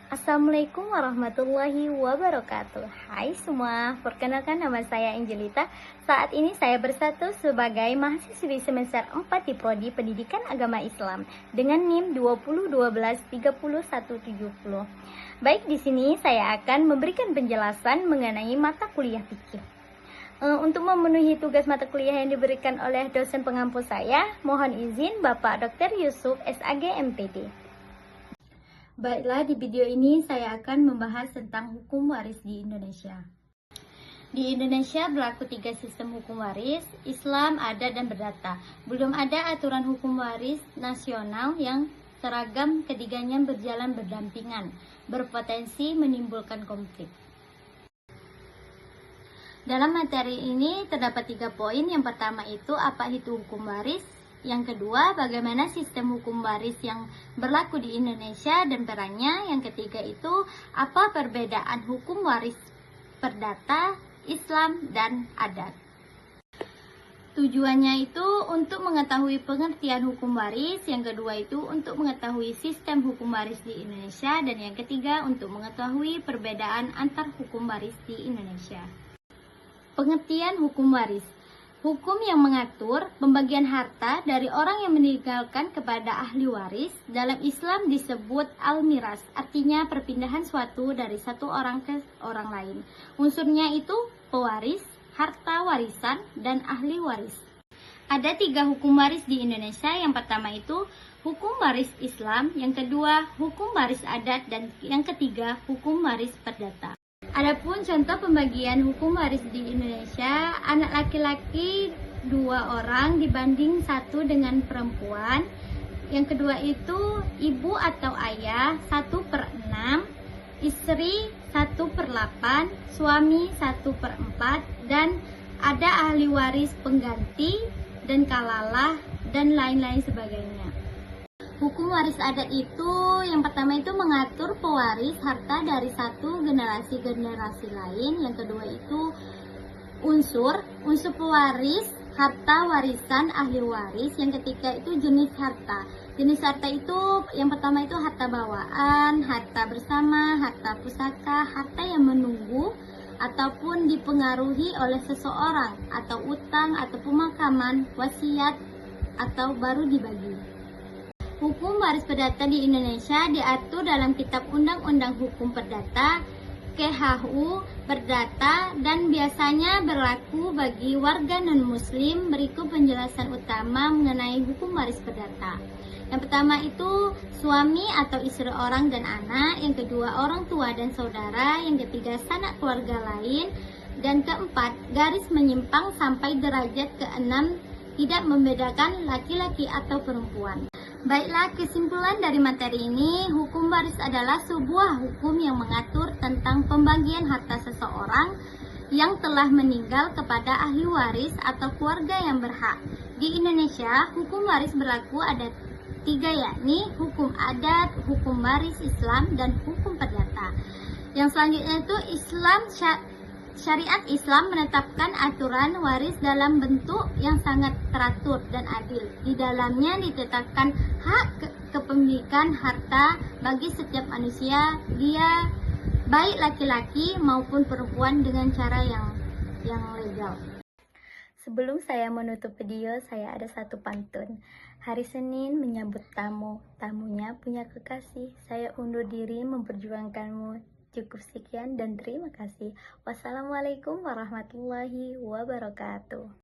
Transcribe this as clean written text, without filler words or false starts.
Assalamualaikum warahmatullahi wabarakatuh. Hai semua, perkenalkan nama saya Angelita. Saat ini saya bersatu sebagai mahasiswi semester 4 di Prodi Pendidikan Agama Islam dengan NIM 20123170. Baik, di sini saya akan memberikan penjelasan mengenai mata kuliah fikih. Untuk memenuhi tugas mata kuliah yang diberikan oleh dosen pengampu saya, mohon izin Bapak Dr. Yusuf SAG MPD. Baiklah, di video ini saya akan membahas tentang hukum waris di Indonesia. Di Indonesia berlaku 3 sistem hukum waris: Islam, adat, dan perdata. Belum ada aturan hukum waris nasional yang seragam, ketiganya berjalan berdampingan, berpotensi menimbulkan konflik. Dalam materi ini terdapat 3 poin. Yang pertama itu apa itu hukum waris. Yang kedua, bagaimana sistem hukum waris yang berlaku di Indonesia dan perannya. Yang ketiga itu, apa perbedaan hukum waris perdata, Islam, dan adat. Tujuannya itu untuk mengetahui pengertian hukum waris. Yang kedua itu untuk mengetahui sistem hukum waris di Indonesia. Dan yang ketiga untuk mengetahui perbedaan antar hukum waris di Indonesia. Pengertian hukum waris: hukum yang mengatur pembagian harta dari orang yang meninggalkan kepada ahli waris. Dalam Islam disebut al-miras, artinya perpindahan suatu dari satu orang ke orang lain. Unsurnya itu pewaris, harta warisan, dan ahli waris. Ada 3 hukum waris di Indonesia. Yang pertama itu hukum waris Islam, yang kedua hukum waris adat, dan yang ketiga hukum waris perdata. Adapun contoh pembagian hukum waris di Indonesia: anak laki-laki 2 orang dibanding 1 dengan perempuan. Yang kedua itu ibu atau ayah 1/6, istri 1/8, suami 1/4, dan ada ahli waris pengganti dan kalalah dan lain-lain sebagainya. Hukum waris adat itu yang pertama itu mengatur pewaris harta dari satu generasi ke generasi lain. Yang kedua itu unsur pewaris harta warisan ahli waris. Yang ketiga itu jenis harta. Jenis harta itu yang pertama itu harta bawaan, harta bersama, harta pusaka, harta yang menunggu ataupun dipengaruhi oleh seseorang, atau utang atau pemakaman, wasiat, atau baru dibagi. Hukum waris perdata di Indonesia diatur dalam Kitab Undang-Undang Hukum Perdata (KHU Perdata) dan biasanya berlaku bagi warga non-muslim. Berikut penjelasan utama mengenai hukum waris perdata. Yang pertama itu suami atau istri orang dan anak. Yang kedua orang tua dan saudara. Yang ketiga sanak keluarga lain. Dan keempat, garis menyimpang sampai derajat ke-6 tidak membedakan laki-laki atau perempuan. Baiklah, kesimpulan dari materi ini, hukum waris adalah sebuah hukum yang mengatur tentang pembagian harta seseorang yang telah meninggal kepada ahli waris atau keluarga yang berhak. Di Indonesia, hukum waris berlaku ada 3, yakni hukum adat, hukum waris Islam, dan hukum perdata. Yang selanjutnya itu Syariat Islam menetapkan aturan waris dalam bentuk yang sangat teratur dan adil. Di dalamnya ditetapkan hak kepemilikan harta bagi setiap manusia, dia baik laki-laki maupun perempuan, dengan cara yang legal. Sebelum saya menutup video, saya ada satu pantun. Hari Senin menyambut tamu, tamunya punya kekasih. Saya undur diri memperjuangkanmu. Cukup sekian dan terima kasih. Wassalamualaikum warahmatullahi wabarakatuh.